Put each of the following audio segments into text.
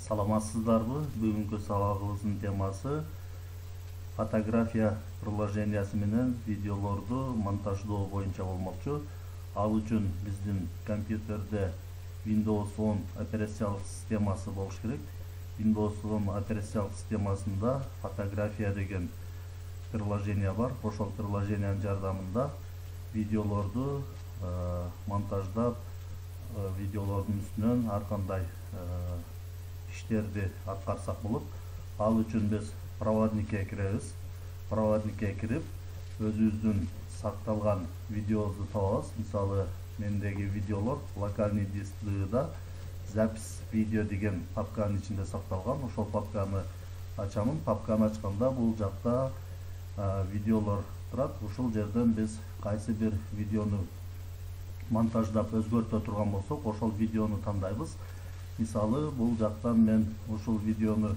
Саламатсыздарбы? Бүгүнкү сабагыбыздын темасы фотография приложениясы менен видеолорду монтаждоо боюнча болмокчу. Ал үчүн биздин компьютерде Windows 10 операциялык системасы болуш керек. Windows 10 операциялык системасында фотография деген приложение бар. Ошол приложениянын жардамында видеолорду монтаждап, видеолордун үстүнөн ар кандай иштерди аткарсак болот. Ал үчүн биз проводникке киребиз. Проводникке кирип, өзүбүздүн сакталган видеобузду табабыз. Мисалы, мендеги видеолор локальный дискыда запись видео деген папканын ичинде сакталган. Ошол папканы ачамын. Папканы ачканда бул жакта видеолор турат. Ушул жерден биз кайсы бир видеону монтаждап өзгөртө турган болсок, ошол видеону тандайбыз. Мисалы, бул жактан мен ушул видеону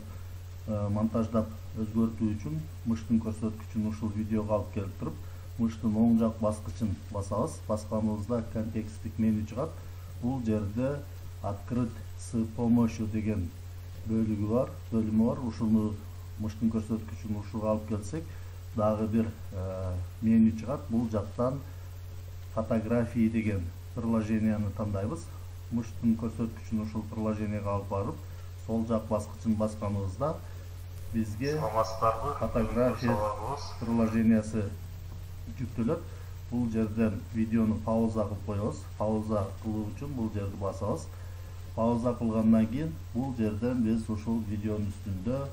монтаждап өзгөртүү үчүн мыштын көрсөткүчүн ушул видеого алып келип туруп, мыштын оң жак баскычын басабыз. Басканыбызда контексттик меню чыгат. Бул жерде открыть с помощью деген бөлүмү бар. Ушуну мыштын көрсөткүчүн ушуга алып келсек, дагы бир меню чыгат. Бул жактан фотографии деген приложенияны тандайбыз. Мыштын көрсөткүчүн ушул приложенияга алып барып, сол жак баскычын басканыбызда бизге фотография приложениясы жүктөлөт. Бул жерден видеону пауза кылып коебуз. Пауза кылуу үчүн бул жерди басабыз. Пауза кылгандан кийин бул жерден биз ушул видеонун үстүндө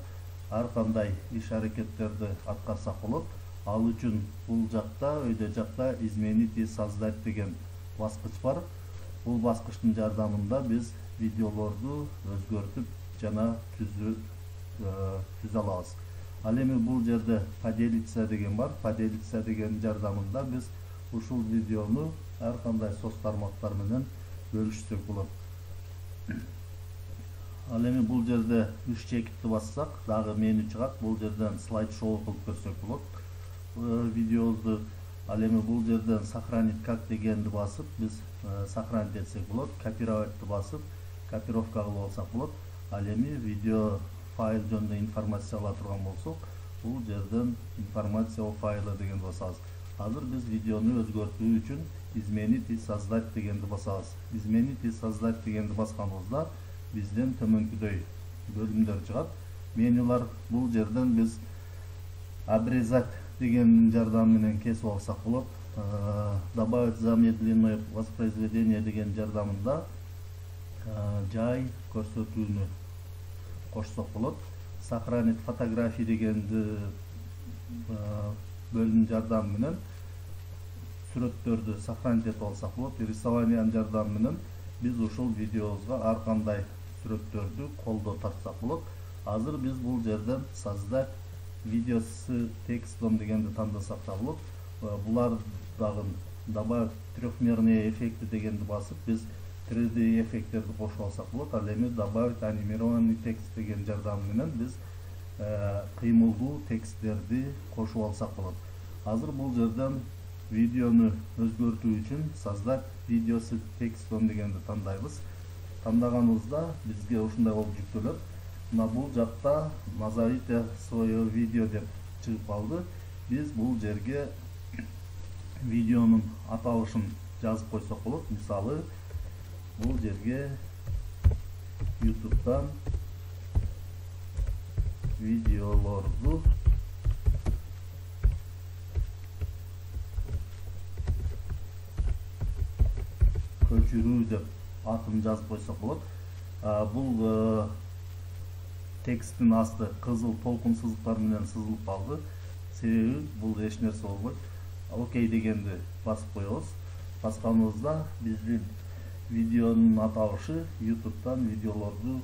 ар кандай иш аракеттерди аткарсак болот. Ал үчүн бул жакта, өйдө жакта изменить и создать деген баскыч бар. Бул баскычтын жардамында биз видеолорду өзгөртүп жана түзө алабыз. Ал эми бул жерде поделиться деген бар. Поделиться деген жардамында биз ушул видеону ар кандай соц тармактар менен бөлүшсөк болот. Ал эми бул жерде үч чекитти бассак, дагы меню чыгат. Бул жерден слайд шоу кылып көрсөк болот видеобузду. Ал эми бул жерден сохранить как дегенди басып, биз сохранить этсек болот. Копировать басып, копировка кылып алсак болот. Ал эми видео файл жөнүндө информация ала турган болсок, бул жерден информация файлы дегенди басабыз. Азыр биз видеону өзгөртүү үчүн изменить и создать дегенди басабыз. Изменить и создать дегенди басканыбызда бизден төмөнкүдөй бөлүмдөр чыгат. Менюлар. Бул жерден биз обрезать деген жардам менен кесип алсак болот. Добавить замедленное воспроизведение деген жардамында жай көрсөтүүнү кошсок болот. Сохранить фотографии дегенди бөлүм жардам менен сүрөттөрдү сохранить этип алсак болот. Рисованиянын жардамы менен биз ушул видеобузга ар кандай сүрөттөрдү колдо тартсак болот. Азыр биз бул жерден создать видео с текстом дегенди тандасак да болот. Булар дагы добавить трехмерные эффекты дегенди басып, биз 3D эффекттерди кошуп алсак болот. Ал эми добавить анимированный текст деген жардам менен биз кыймылдуу тексттерди кошуп алсак болот. Азыр бул жерден видеону өзгөртүү үчүн создать видео с текстом дегенди тандайбыз. Тандаганыбызда бизге ушундай болуп жүктөлөт. Мына бул жакта назовите свое видео деп чыгып калды. Биз бул жерге видеонун аталышын жазып койсок болот. Мисалы, бул жерге YouTube'дан видеолорду көчүрүү деп атын жазып койсок болот. Бул тексттин асты кызыл толкун сызыктар менен сызылып калды. Себеби бул эч нерсе болбойт. Окей дегенди басып коебуз. Басканыбызда биздин видеонун аталышы YouTube'дан видеолорду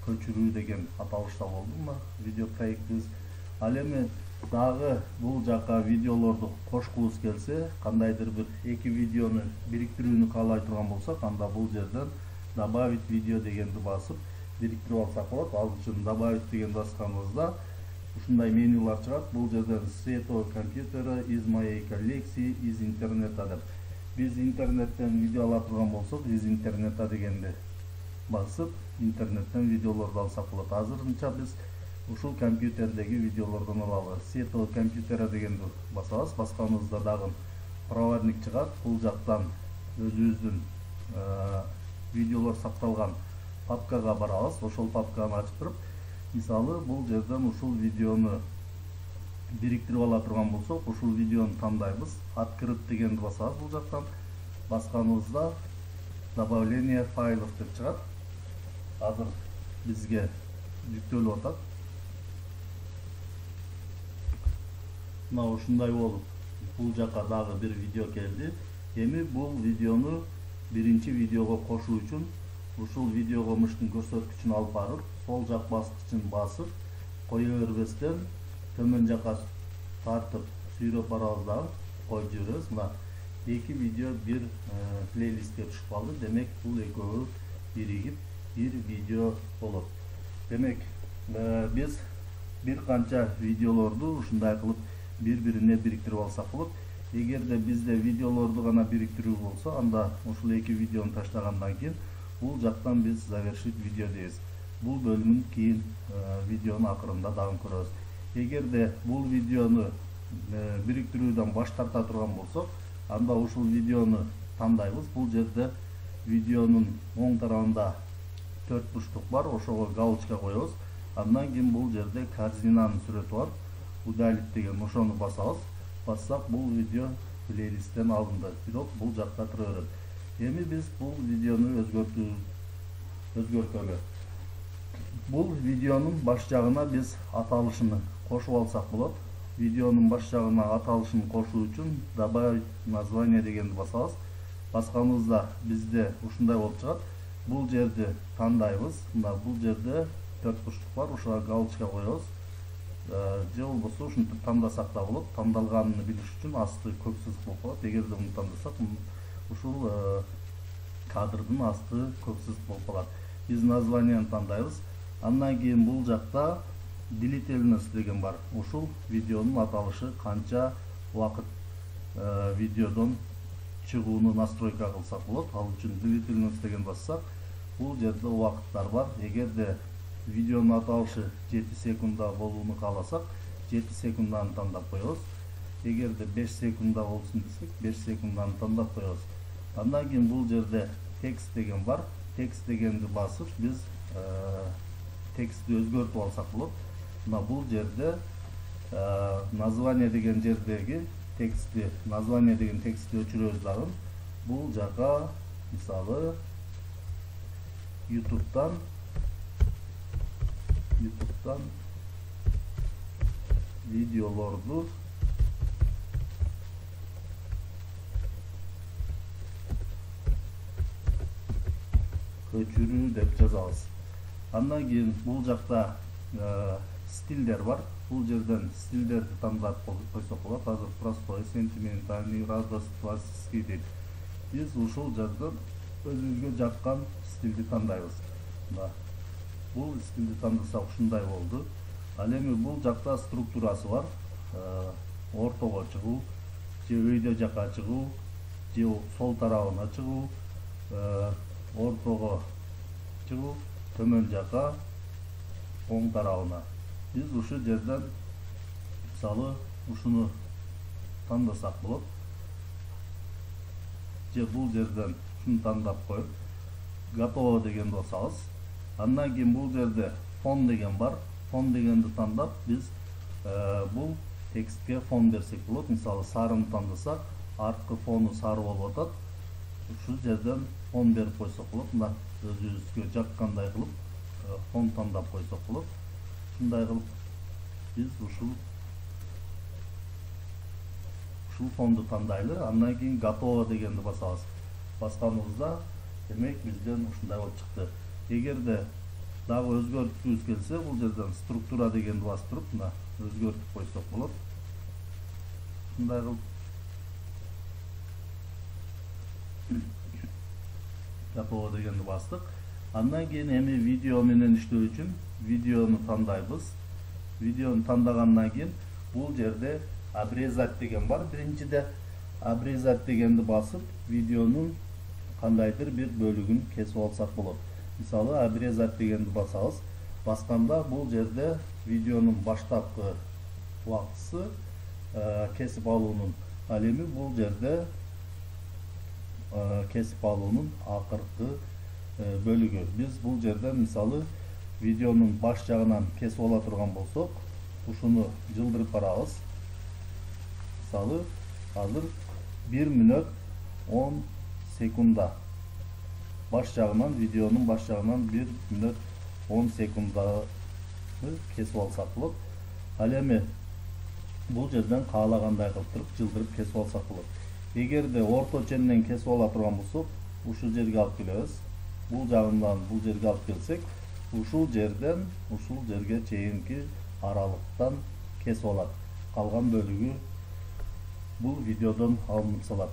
көчүрүү деген аталышта болду. Мына видео проектибиз. Ал эми дагы бул жака видеолорду кошкубуз келсе, кандайдыр бир эки видеону бириктирүүнү каалай турган болсок, анда бул жерден добавить видео дегенди басып бириктирип алсак болот. Ал үчүн добавить деген басканыбызда ушундай менюлар чыгат. Бул жерден с этого компьютера, из моей коллекции, из интернета деп. Биз интернеттен видео ала турган болсок, из интернета дегенди басып интернеттен видеолорду алсак болот. Азырынча биз ушул компьютердеги видеолордон алалы. Сето компьютера дегенди басабыз. Басканыбызда дагы проводник чыгат. Бул жактан өзүбүздүн видеолор сакталган папкага барабыз. Ошол папканы ачып туруп, мисалы бул жерден ушул видеону бириктирип ала турган болсок, ушул видеону тандайбыз. Открыть дегенди басабыз. Бул жактан басканыбызда добавление файлов деп чыгат. Азыр бизге жүктөлүп атат. Мына ушундай болуп, бул жака дагы бир видео келди. Эми бул видеону биринчи видеого кошуу үчүн ушул видеого мыштын көрсөткүчүн алып барып, сол жак баскычын басып, кое бербестен төмөн жака тартып сүйрөп барабыз дагы коюп жиберебиз. Мына эки видео бир плейлистке түшүп калды. Демек бул экөө биригип бир видео болот. Демек биз бир канча видеолорду ушундай кылып бири-бирине бириктирип алсак болот. Эгерде бизде видеолорду гана бириктирүү болсо, анда ушул эки видеону таштагандан кийин бул жактан биз завершить видео дейбиз. Бул бөлүмүн кийин видеонун акырында дагы көрөбүз. Эгерде бул видеону бириктирүүдөн баш тарта турган болсок, анда ушул видеону тандайбыз. Бул жерде видеонун оң тарабында 4 буштук бар, ошого галочка коебуз. Андан кийин бул жерде корзинанын сүрөтү бар. Удалить деген ошону басабыз. Бассак бул видео плейлисттен алынды. Бирок бул жакта тура берет. Эми биз бул видеону өзгөртөлү. Бул видеонун баш жагына биз аталышын кошуп алсак болот. Видеонун баш жагына аталышын кошуу үчүн добавить название дегенди басабыз. Басканыбызда бизде ушундай болуп чыгат. Бул жерди тандайбыз. Мына бул жерде 4 буштук бар, ошого галочка коебуз. Же болбосо ушинтип тандасак да болот. Тандалганын билиш үчүн асты көк сызык болуп калат. Эгерде муну тандасак, ушул кадрдын асты көк сызык болуп калат. Биз названияны тандайбыз. Андан кийин бул жакта длительность деген бар. Ушул видеонун аталышы канча убакыт видеодон чыгууну настройка кылсак болот. Ал үчүн длительность деген бассак, бул жерде убакыттар бар. Эгерде видеонун аталышы 7 секунда болууну кааласак, 7 секунданы тандап коебуз. Эгерде 5 секунда болсун десек, 5 секунданы тандап коебуз. Андан кийин бул жерде текст деген бар. Текст дегенди басып, биз текстти өзгөртүп алсак болот. Мына бул жерде название деген жердеги текстти, название деген текстти өчүрөбүз дагы. Бул жака мисалы YouTube'дан видеолорду көчүрүү деп жазабыз. Андан кийин бул жакта стилдер бар. Бул жерден стилдерди тандап койсок болот. Азыр простой, сентиментальный, радостный дейт. Биз ушул жерден өзүбүзгө жаккан стилди тандайбыз. Бул стилди тандасак ушундай болду. Ал эми бул жакта структурасы бар. Ортого чыгуу, же өйдө жака чыгуу, же сол тарабына чыгуу, ортого чыгуу, төмөн жака, оң тарабына. Биз ушул жерден мисалы ушуну тандасак болот. Же бул жерден ушуну тандап коюп, готово дегенди басабыз. Андан кийин бул жерде фон деген бар. Фон дегенди тандап, биз бул текстке фон берсек болот. Мисалы сарыны тандасак, арткы фону сары болуп атат. Ушул жерден фон берип койсок болот. Мына өзүбүзгө жаккандай кылып фон тандап койсок болот. Ушундай кылып биз ушул фонду тандайлы. Андан кийин готово дегенди басабыз. Басканыбызда демек бизден ушундай болуп чыкты. Эгерде дагы өзгөрткүбүз келсе, бул жерден структура дегенди басып туруп, мына өзгөртүп койсок болот. Мындай кылып готово дегенди бастык. Андан кийин эми видео менен иштөө үчүн видеону тандайбыз. Видеону тандагандан кийин бул жерде обрезать деген бар. Биринчиде обрезать дегенди басып, видеонун кандайдыр бир бөлүгүн кесип алсак болот. мисалы обрезать дегенди басабыз. Басканда бул жерде видеонун баштапкы убактысы кесип алуунун, ал эми бул жерде кесип алуунун акыркы бөлүгү. Биз бул жерден мисалы видеонун баш жагынан кесип ала турган болсок, ушуну жылдырып барабыз. Мисалы азыр 1 мүнөт 10 секунда баш жагынан, видеонун баш жагынан 1 мүнөт 10 секунданы кесип алсак болот. Ал эми бул жерден каалагандай кылып туруп жылдырып кесип алсак болот. Эгерде орто ченинен кесип ала турган болсок, ушул жерге алып келебиз. Бул жагынан бул жерге алып келсек, ушул жерден ушул жерге чейинки аралыктан кесип алат. Калган бөлүгү бул видеодон алынып салат.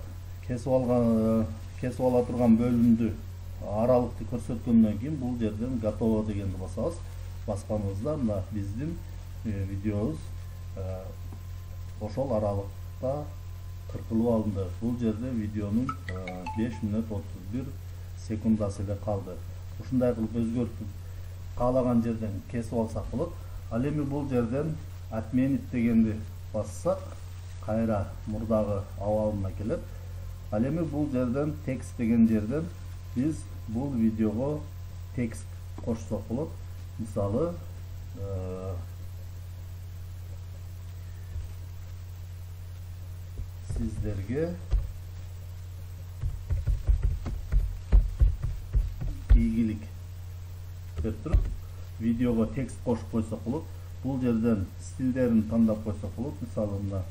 Кесип ала турган бөлүмдү, аралыкты көрсөткөндөн кийин бул жерден готово дегенди басабыз. Басканыбызда мына биздин видеобуз ошол аралыкта кыркылып алынды. Бул жерде видеонун 5 мүнөт 31 секундасы эле калды. Ушундай кылып өзгөртүп каалаган жерден кесип алсак болот. Ал эми бул жерден отменить дегенди бассак, кайра мурдагы абалына келет. Ал эми бул жерден текст деген жерден биз бул видеого текст кошсок болот. Мисалы сиздерге ийгилик деп туруп видеого текст кошуп койсок болот. Бул жерден стилдерин тандап койсок болот. Мисалы мына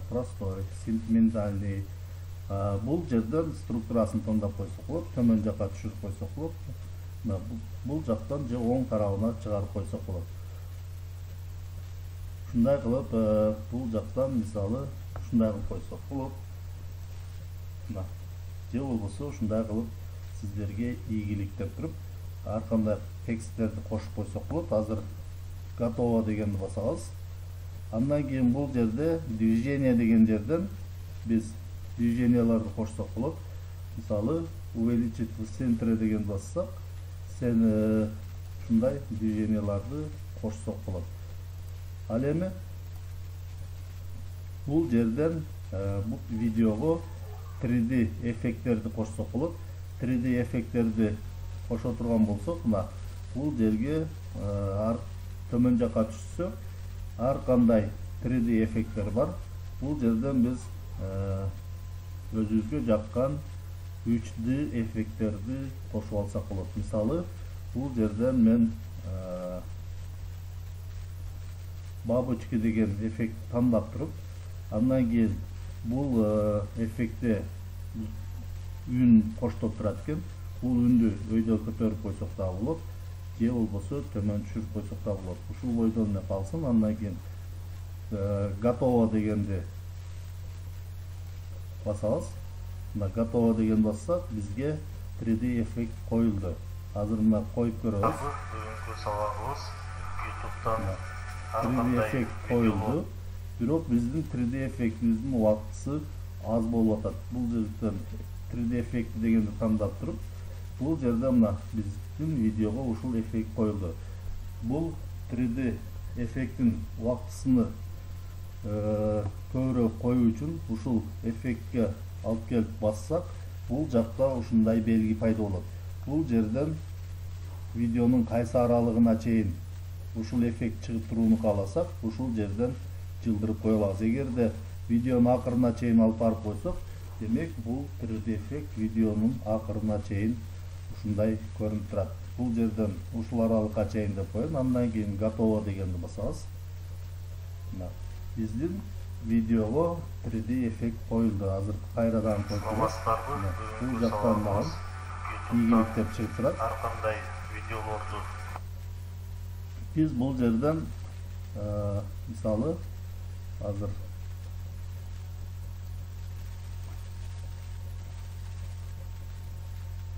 простой, сентиментальный. Бул жерден структурасын тандап койсок болот. Төмөн жакка түшүрүп койсок болот. Бул жактан же оң тарабына чыгарып койсок болот. Ушундай кылып бул жактан мисалы ушундай кылып койсок болот. Же болбосо ушундай кылып сиздерге ийгилик деп туруп ар кандай тексттерди кошуп койсок болот. Азыр готово дегенди басабыз. Андан кийин бул жерде движение деген жерден биз движенияларды кошсок болот. Мисалы увеличить в центре деген бассак, сен ушундай движенияларды кошсок болот. Ал эми бул жерден бул видеого 3D эффекттерди кошсок болот. 3D эффекттерди кошо турган болсок, мына бул жерге төмөн жакка түшсөк, ар кандай 3D эффекттер бар. Бул жерден биз өзүбүзгө жаккан 3D эффекттерди кошуп алсак болот. Мисалы, бул жерден мен бабочки деген эффект тандап туруп, андан кийин бул эффектте үн коштоп турат экен. Бул үндү өйдө көтөрүп койсок да болот, же болбосо төмөн түшүрүп койсок да болот. Ушул бойдон эле калсын. Андан кийин готово дегенди басабыз. Мына готово деген бассак, бизге 3D эффект коюлду. Азыр мына коюп көрөбүз. Бүгүнкү сабагыбыз YouTube'дан 3D эффект коюлду. Бирок биздин 3D эффектибиздин убактысы аз болуп атат. Бул жерден 3D эффекти дегенди тандап туруп, бул жерде мына биздин видеого ушул эффект коюлду. Бул 3D эффекттин убактысыны көбүрөөк коюу үчүн ушул эффектке алып келип бассак, бул жакта ушундай белги пайда болот. Бул жерден видеонун кайсы аралыгына чейин ушул эффект чыгып турууну кааласак, ушул жерден жылдырып кое алабыз. Эгерде видеонун акырына чейин алып барып койсок, демек бул 3D эффект видеонун акырына чейин ушундай көрүнүп турат. Бул жерден ушул аралыкка чейин деп коеюн. Андан кийин готово дегенди басабыз. Мына биздин видеого 3D эффект коюлду. Азыр кайрадан койсок, бул жактан дагы ийгилик деп чыгып турат. ар кандай видеолорду Биз бул жерден мисалы азыр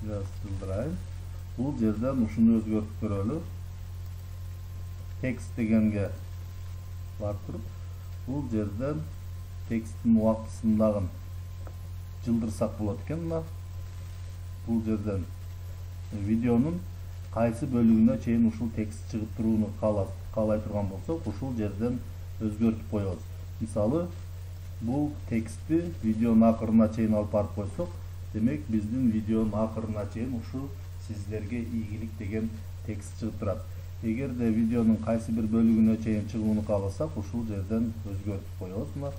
жылдырайын. Бул жерден ушуну өзгөртүп көрөлү. Текст дегенге барып туруп, бул жерден тексттин убактысын дагы жылдырсак болот экен. Мына бул жерден видеонун кайсы бөлүгүнө чейин ушул текст чыгып турууну каалай турган болсок, ушул жерден өзгөртүп коебуз. Мисалы, бул текстти видеонун акырына чейин алып барып койсок, демек биздин видеонун акырына чейин ушул сиздерге ийгилик деген текст чыгып турат. Эгерде видеонун кайсы бир бөлүгүнө чейин чыгууну кааласак, ушул жерден өзгөртүп коебуз. Мына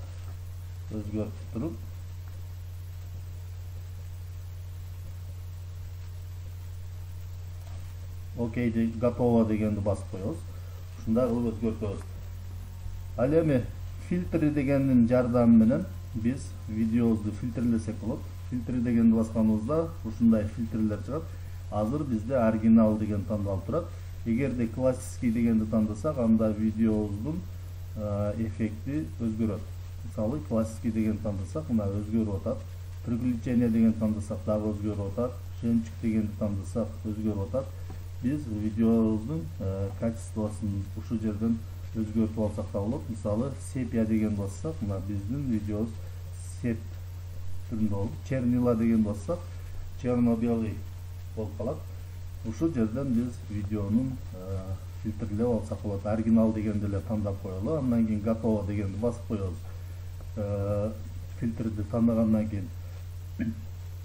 өзгөртүп туруп, окей, готово дегенди басып коебуз. Ушундай кылып өзгөртөбүз. Ал эми фильтр дегендин жардамы менен биз видеобузду фильтрлесек болот. Фильтр дегенди басканыбызда ушундай фильтрлер чыгат. Азыр бизде оригинал деген тандалып турат. Эгерде классический дегенди тандасак, анда видеобуздун эффекти өзгөрөт. Мисалы, классический деген тандасак, мына өзгөрүп атат. Приключение деген тандасак, дагы өзгөрүп атат. Жемчуг дегенди тандасак, өзгөрүп атат. Биз видеобуздун качествосын ушул жерден өзгөртүп алсак да болот. Мисалы, сепия деген бассак, мына биздин видеобуз сеп түрүндө болуп, чернила деген бассак, черно-белый болуп калат. Ушул жерден биз видеонун фильтрлеп алсак болот. Оригинал дегенди эле тандап коелу, андан кийин готово дегенди басып коебуз. Фильтрди тандагандан кийин,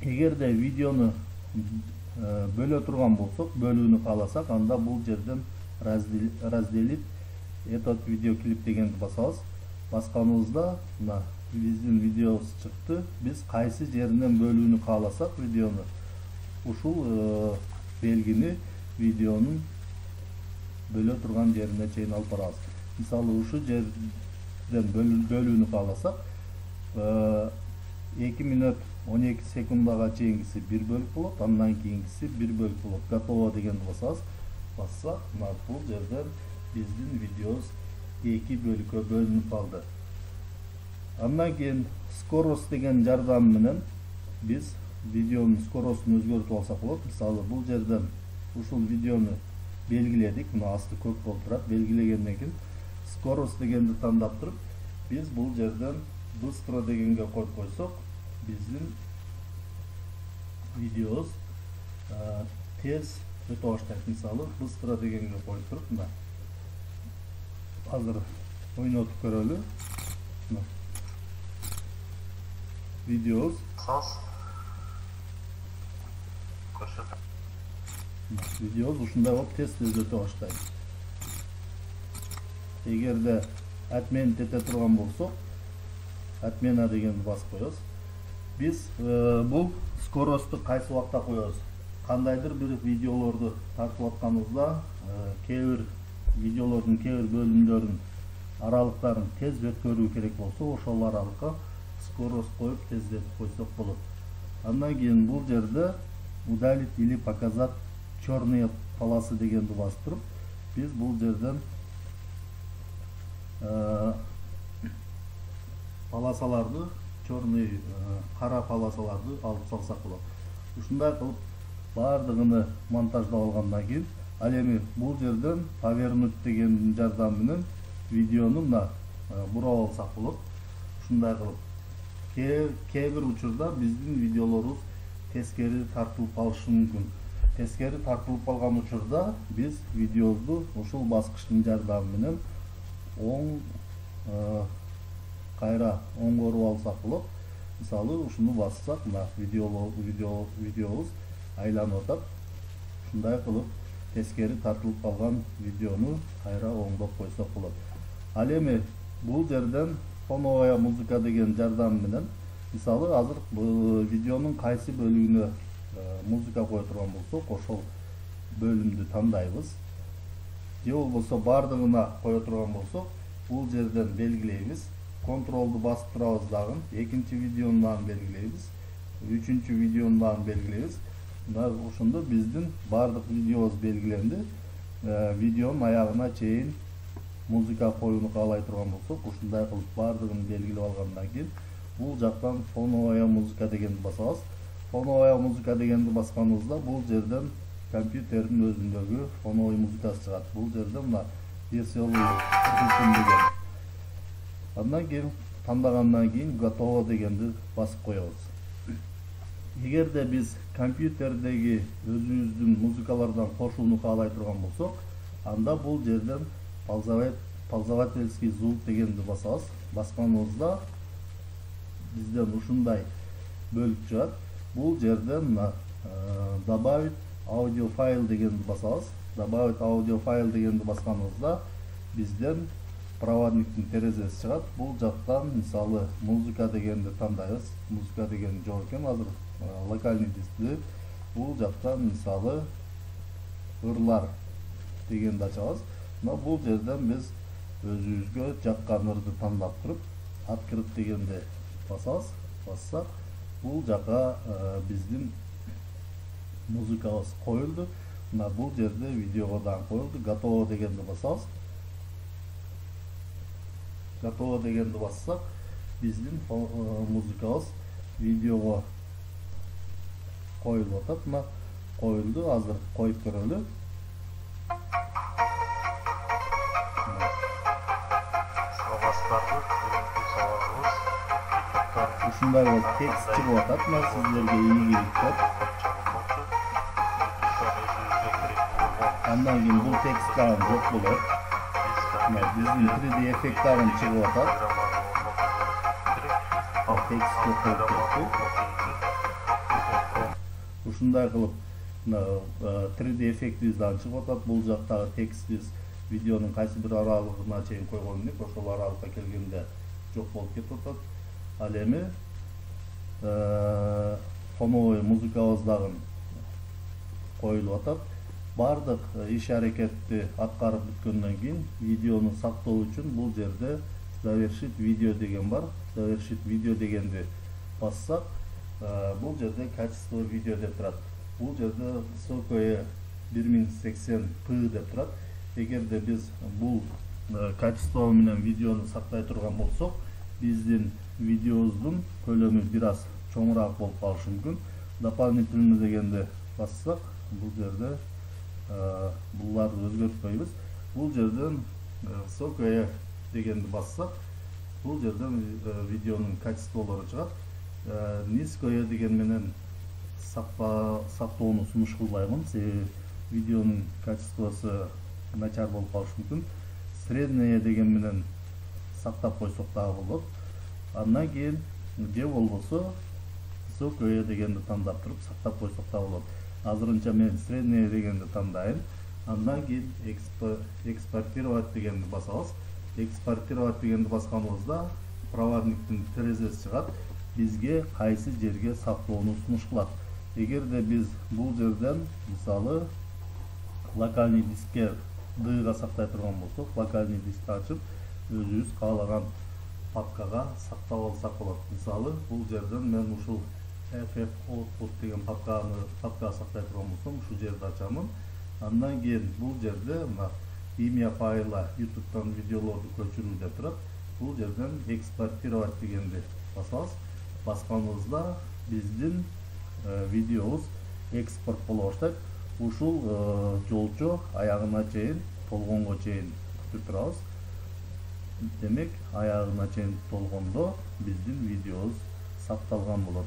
эгерде видеону бөлө турган болсок, бөлүүнү кааласак, анда бул жерден разделить этот видеоклип дегенди басабыз. Басканыбызда мына биздин видеобуз чыкты. Биз кайсы жеринен бөлүүнү кааласак видеону, ушул белгини видеонун бөлө турган жерине чейин алып барабыз. Мисалы, ушул жерден бөлүүнү кааласак, 2 мүнөт 12 секундага чейингиси 1 бөлүк болот, андан кийингиси 1 бөлүк болот. Готово дегенди басабыз. Бассак, мына бул жерден биздин видеобуз 2 бөлүккө бөлүнүп калды. Андан кийин скорость деген жардам менен биз видеонун скоростун өзгөртүп алсак болот. Мисалы, бул жерден ушул видеону белгиледик. Мына асты көк болуп турат. Белгилегенден кийин скорость дегенди тандап туруп, биз бул жерден быстро дегенге коюп койсок, биздин видеобуз тез өтө баштайт. Мисалы, быстро дегенге коюп туруп, мына азыр ойнотуп көрөлү. Видеобуз видеобуз ушундай болуп тез өтө баштайт. Эгерде отменить эте турган болсок, отмена дегенди басып коебуз. Биз бул скоросту кайсы убакта коебуз? Кандайдыр бир видеолорду тартып атканыбызда, кээ бир видеолордун кээ бир бөлүмдөрүн аралыктарын тез өткөрүү керек болсо, ошол аралыкка скорость коюп тездетип койсок болот. Андан кийин бул жерде удалить или показать черные полосы дегенди басып туруп, биз бул жерден полосаларды, черный кара полосаларды алып салсак болот. Ушундай кылып баардыгын монтаждап алгандан кийин, ал эми бул жерден повернуть деген жардам менен видеону мына бурап алсак болот. Ушундай кылып кээ бир учурда биздин видеолорубуз тескери тартылып калышы мүмкүн. Тескери тартылып калган учурда биз видеобузду ушул баскычтын жардамы менен оң кайра оңгоруп алсак болот. Мисалы, ушуну бассак, мына видеобуз айланып атат. Ушундай кылып тескери тартылып калган видеону кайра оңдоп койсок болот. Ал эми бул жерден фоновая музыка деген жардам менен, мисалы, азыр видеонун кайсы бөлүгүнө музыка кое турган болсок, ошол бөлүмдү тандайбыз. Же болбосо бардыгына кое турган болсок, бул жерден белгилейбиз. Контролду басып турабыз дагы, экинчи видеону дагы белгилейбиз, үчүнчү видеону дагы белгилейбиз. Мына ошондо биздин бардык видеобуз белгиленди. Видеонун аягына чейин музыка коюуну каалай турган болсок, ушундай кылып бардыгын белгилеп алгандан кийин, бул жактан фоновая музыка дегенди басабыз. Фоновая музыка дегенди басканыбызда, бул жерден компьютердин өзүндөгү фоновый музыкасы чыгат. Бул жерде мына веселый деген. Андан кийин тандагандан кийин готово дегенди басып коебуз. Эгерде биз компьютердеги өзүбүздүн музыкалардан кошууну каалай турган болсок, анда бул жерден пользовательский звук дегенди басабыз. Басканыбызда бизден ушундай бөлүк чыгат. Бул жерден добавить аудиофайл дегенди басабыз. Добавить аудиофайл дегенди басканыбызда бизден проводниктин терезеси чыгат. Бул жактан мисалы музыка дегенди тандайбыз. Музыка деген жок экен, азыр локальный дискти. Бул жактан мисалы ырлар дегенди ачабыз. Мына бул жерден биз өзүбүзгө жаккан ырды тандап туруп, открыть дегенди басабыз. Бассак, бул жака биздин музыкабыз коюлду. Мына бул жерде видеого дагы коюлду. Готово дегенди басабыз. Готово дегенди бассак, биздин музыкабыз видеого коюлуп атат. Мына коюлду. Азыр коюп көрөлү. Ушундай болуп текст чыгып атат. Мына сиздерге ийгилик деп. Андан кийин бул текст дагы жок болот. Мына биздин 3D эффект дагы чыгып атат. Текст жок болуп кетти. Ушундай кылып 3D эффектибиз дагы чыгып атат. Бул жактагы текстибиз видеонун кайсы бир аралыгына чейин койгон элек, ошол аралыкка келгенде жок болуп кетип атат. Ал эми фоновый музыкабыз дагы коюлуп атат. Бардык иш аракетти аткарып бүткөндөн кийин видеону сактоо үчүн бул жерде завершить видео деген бар. Завершить видео дегенди бассак, бул жерде качество видео деп турат. Бул жерде высокое 1080p деп турат. Эгерде биз бул качество менен видеону сактай турган болсок, биздин видеобуздун көлөмү бир аз чоңураак болуп калышы мүмкүн. Дополнительно дегенди бассак, бул жерде буларды өзгөртпөйбүз. Бул жерден высокое дегенди бассак, бул жерден видеонун качестволору чыгат. Низкое деген менен сактоону сунуш кылбаймын, себеби видеонун качествосу начар болуп калышы мүмкүн. Среднее деген менен сактап койсок дагы болот. Андан кийин же болбосо высокое дегенди тандап туруп сактап койсок дагы болот. Азырынча мен среднее дегенди тандайм. Андан кийин экспортировать дегенди басабыз. Экспортировать дегенди басканыбызда проводниктин терезеси чыгат. Бизге кайсы жерге сактоону сунуш кылат. Эгерде биз бул жерден мисалы локальный дискке дыга сактай турган болсок, локальный дискти ачып, өзүбүз каалаган папкага сактап алсак болот. Мисалы, бул жерден мен ушул FF Output деген папкага сактай турган болсом, ушул жерди ачамын. Андан кийин бул жерде мына имя файла YouTube'дан видеолорду көчүрүү деп турат. Бул жерден экспортировать дегенди басабыз. Басканыбызда биздин видеобуз экспорт боло баштайт. Ушул жолчо аягына чейин, толгонго чейин күтүп турабыз. Демек, аягына чейин толгондо биздин видеобуз сакталган болот.